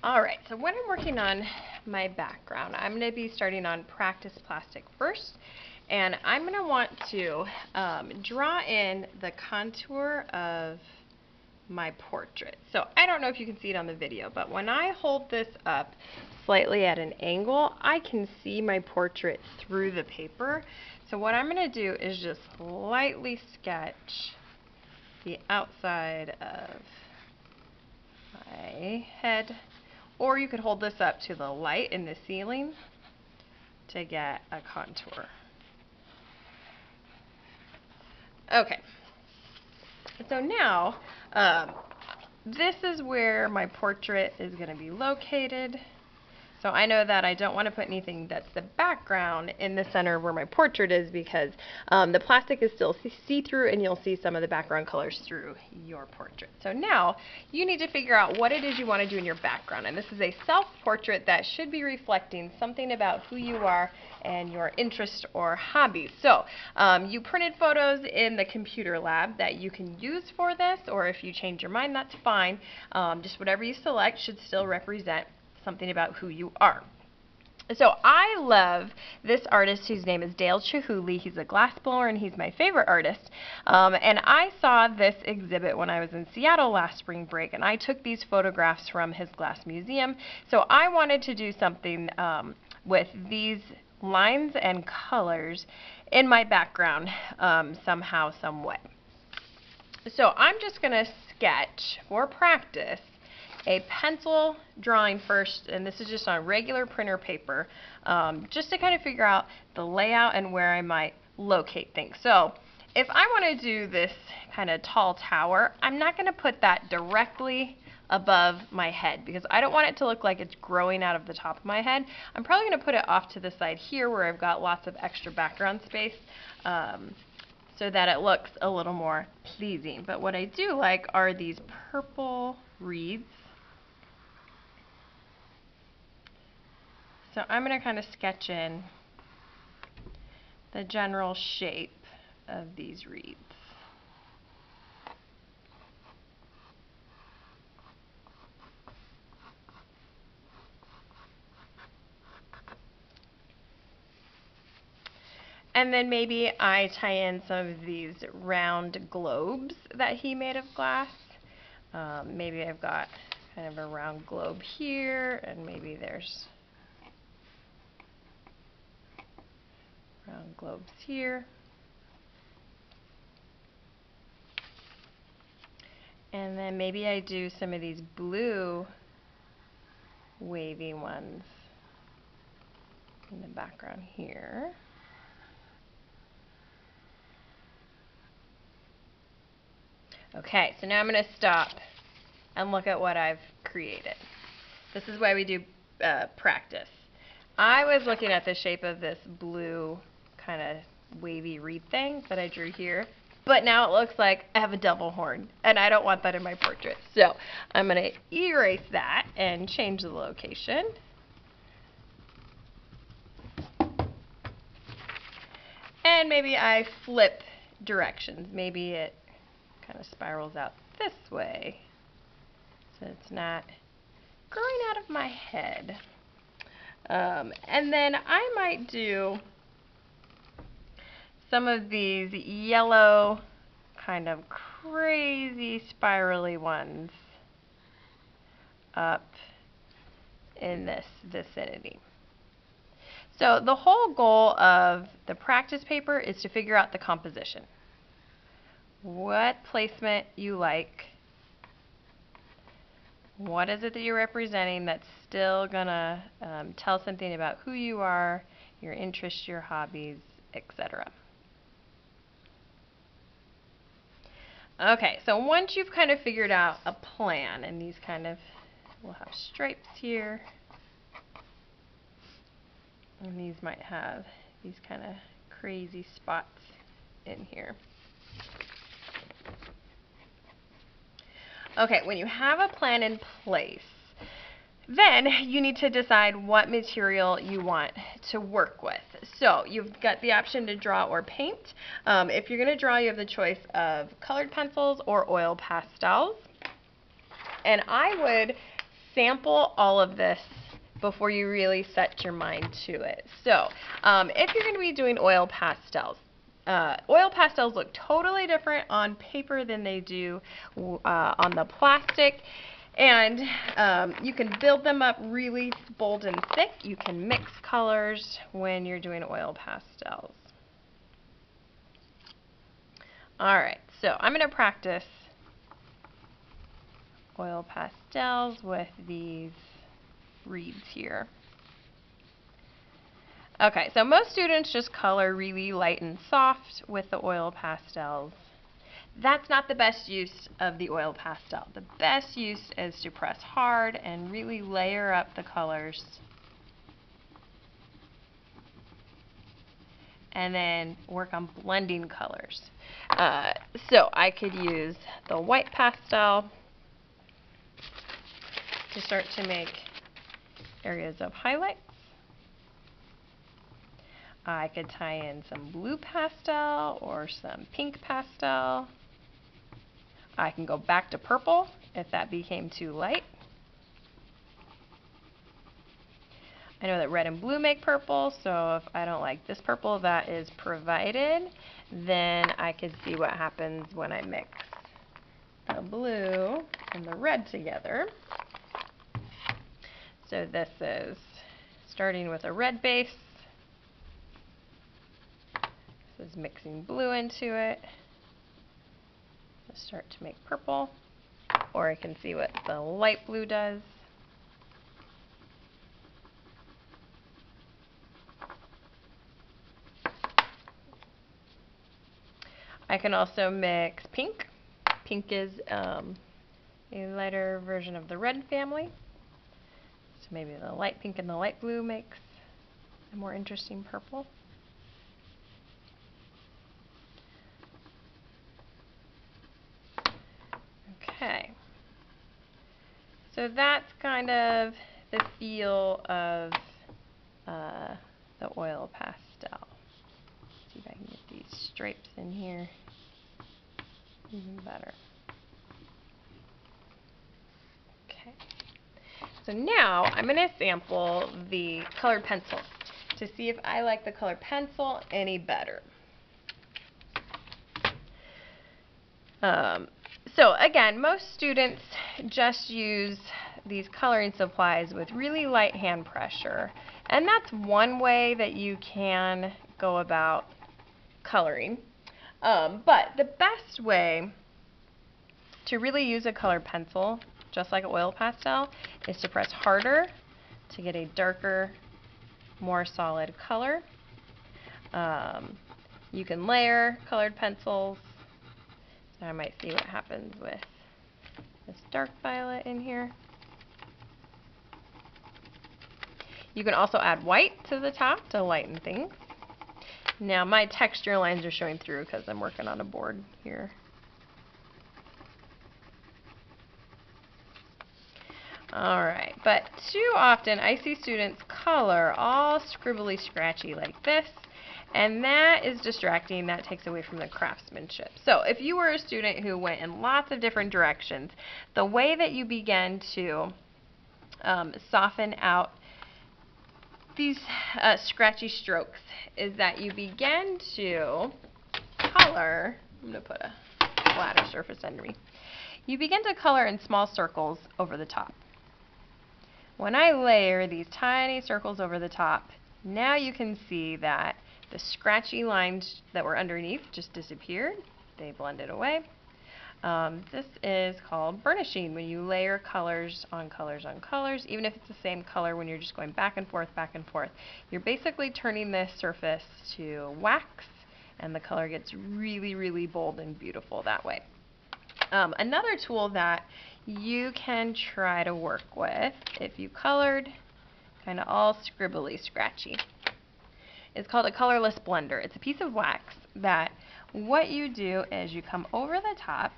Alright, so when I'm working on my background, I'm going to be starting on practice plastic first. And I'm going to want to draw in the contour of my portrait. So I don't know if you can see it on the video, but when I hold this up slightly at an angle, I can see my portrait through the paper. So what I'm going to do is just lightly sketch the outside of my head. Or you could hold this up to the light in the ceiling to get a contour. Okay, so now this is where my portrait is going to be located. So I know that I don't want to put anything that's the background in the center where my portrait is, because the plastic is still see-through and you'll see some of the background colors through your portrait. So now you need to figure out what it is you want to do in your background. And this is a self-portrait that should be reflecting something about who you are and your interests or hobbies. So you printed photos in the computer lab that you can use for this, or if you change your mind, that's fine. Just whatever you select should still represent something about who you are. So I love this artist whose name is Dale Chihuly. He's a glassblower and he's my favorite artist. And I saw this exhibit when I was in Seattle last spring break, and I took these photographs from his glass museum. So I wanted to do something with these lines and colors in my background somehow, some way. So I'm just going to sketch for practice a pencil drawing first, and this is just on regular printer paper, just to kind of figure out the layout and where I might locate things. So if I want to do this kind of tall tower, I'm not going to put that directly above my head because I don't want it to look like it's growing out of the top of my head. I'm probably going to put it off to the side here where I've got lots of extra background space, so that it looks a little more pleasing. But what I do like are these purple reeds. So I'm going to kind of sketch in the general shape of these reeds. And then maybe I tie in some of these round globes that he made of glass. Maybe I've got kind of a round globe here, and maybe there's round globes here. And then maybe I do some of these blue wavy ones in the background here. Okay, so now I'm going to stop and look at what I've created. This is why we do practice. I was looking at the shape of this blue kind of wavy reed thing that I drew here, but now it looks like I have a devil horn, and I don't want that in my portrait. So I'm going to erase that and change the location. And maybe I flip directions. Maybe it kind of spirals out this way, so it's not growing out of my head. And then I might do some of these yellow kind of crazy spirally ones up in this vicinity. So the whole goal of the practice paper is to figure out the composition. What placement you like. What is it that you're representing that's still gonna tell something about who you are, your interests, your hobbies, etc. Okay, so once you've kind of figured out a plan, and these kind of, we'll have stripes here, and these might have these kind of crazy spots in here. Okay, when you have a plan in place, then you need to decide what material you want to work with. So you've got the option to draw or paint. If you're going to draw, you have the choice of colored pencils or oil pastels. And I would sample all of this before you really set your mind to it. So, if you're going to be doing oil pastels look totally different on paper than they do on the plastic. And you can build them up really bold and thick. You can mix colors when you're doing oil pastels. Alright, so I'm going to practice oil pastels with these reeds here. Okay, so most students just color really light and soft with the oil pastels. That's not the best use of the oil pastel. The best use is to press hard and really layer up the colors. And then work on blending colors. So I could use the white pastel to start to make areas of highlights. I could tie in some blue pastel or some pink pastel. I can go back to purple if that became too light. I know that red and blue make purple, so if I don't like this purple that is provided, then I could see what happens when I mix the blue and the red together. So this is starting with a red base. This is mixing blue into it. Let's start to make purple, or I can see what the light blue does. I can also mix pink. Pink is a lighter version of the red family. So maybe the light pink and the light blue makes a more interesting purple. Okay. So that's kind of the feel of the oil pastel. See if I can get these stripes in here even better. Okay. So now I'm going to sample the colored pencil to see if I like the colored pencil any better. So again, most students just use these coloring supplies with really light hand pressure, and that's one way that you can go about coloring. But the best way to really use a colored pencil, just like an oil pastel, is to press harder to get a darker, more solid color. You can layer colored pencils. So I might see what happens with this dark violet in here. You can also add white to the top to lighten things. Now my texture lines are showing through because I'm working on a board here. Alright, but too often I see students color all scribbly scratchy like this, and that is distracting. That takes away from the craftsmanship. So if you were a student who went in lots of different directions, the way that you begin to soften out these scratchy strokes is that you begin to color. I'm going to put a flatter surface under me. You begin to color in small circles over the top. When I layer these tiny circles over the top, now you can see that the scratchy lines that were underneath just disappeared. They blended away. This is called burnishing, when you layer colors on colors on colors, even if it's the same color. When you're just going back and forth, you're basically turning this surface to wax, and the color gets really, really bold and beautiful that way. Another tool that you can try to work with if you colored kind of all scribbly scratchy, it's called a colorless blender. It's a piece of wax that what you do is you come over the top,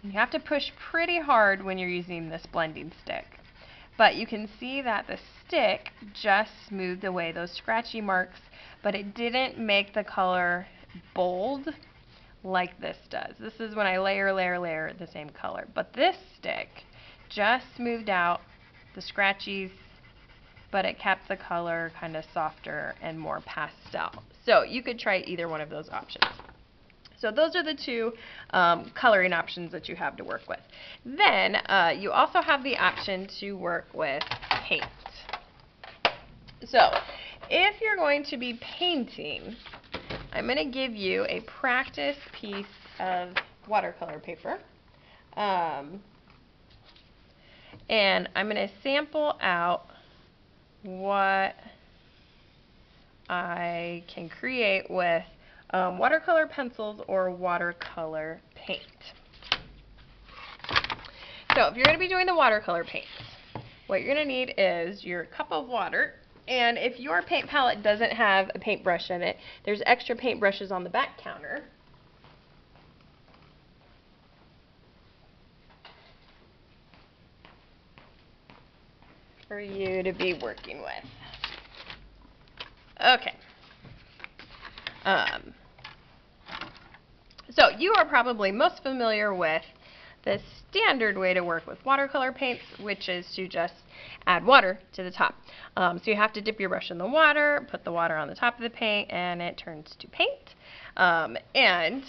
and you have to push pretty hard when you're using this blending stick. But you can see that the stick just smoothed away those scratchy marks, but it didn't make the color bold like this does. This is when I layer the same color. But this stick just smoothed out the scratchies, but it kept the color kind of softer and more pastel. So you could try either one of those options. So those are the two coloring options that you have to work with. Then you also have the option to work with paint. So if you're going to be painting, I'm going to give you a practice piece of watercolor paper. And I'm going to sample out what I can create with watercolor pencils or watercolor paint. So if you're going to be doing the watercolor paints, what you're going to need is your cup of water, and if your paint palette doesn't have a paintbrush in it, there's extra paintbrushes on the back counter. For you to be working with. Okay. So you are probably most familiar with the standard way to work with watercolor paints, which is to just add water to the top. So you have to dip your brush in the water, put the water on the top of the paint, and it turns to paint. And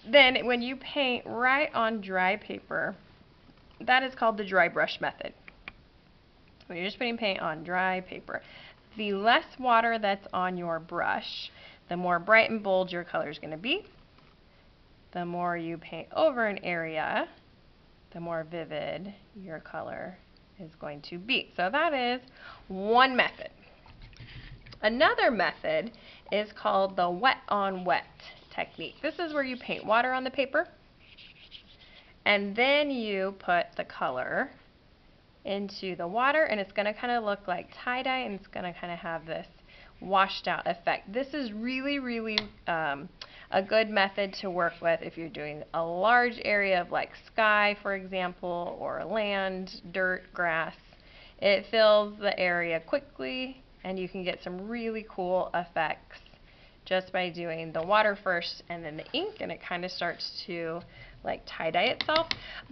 then when you paint right on dry paper, that is called the dry brush method. When you're just putting paint on dry paper, the less water that's on your brush, the more bright and bold your color is going to be. The more you paint over an area, the more vivid your color is going to be. So that is one method. Another method is called the wet on wet technique. This is where you paint water on the paper, and then you put the color into the water, and it's going to kind of look like tie-dye, and it's going to kind of have this washed out effect. This is really, really a good method to work with if you're doing a large area of like sky, for example, or land, dirt, grass. It fills the area quickly, and you can get some really cool effects just by doing the water first and then the ink, and it kind of starts to like tie-dye itself.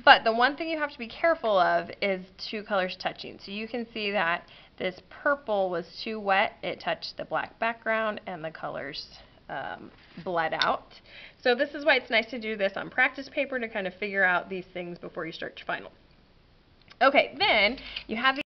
But the one thing you have to be careful of is two colors touching. So you can see that this purple was too wet. It touched the black background and the colors bled out. So this is why it's nice to do this on practice paper to kind of figure out these things before you start your final. Okay, then you have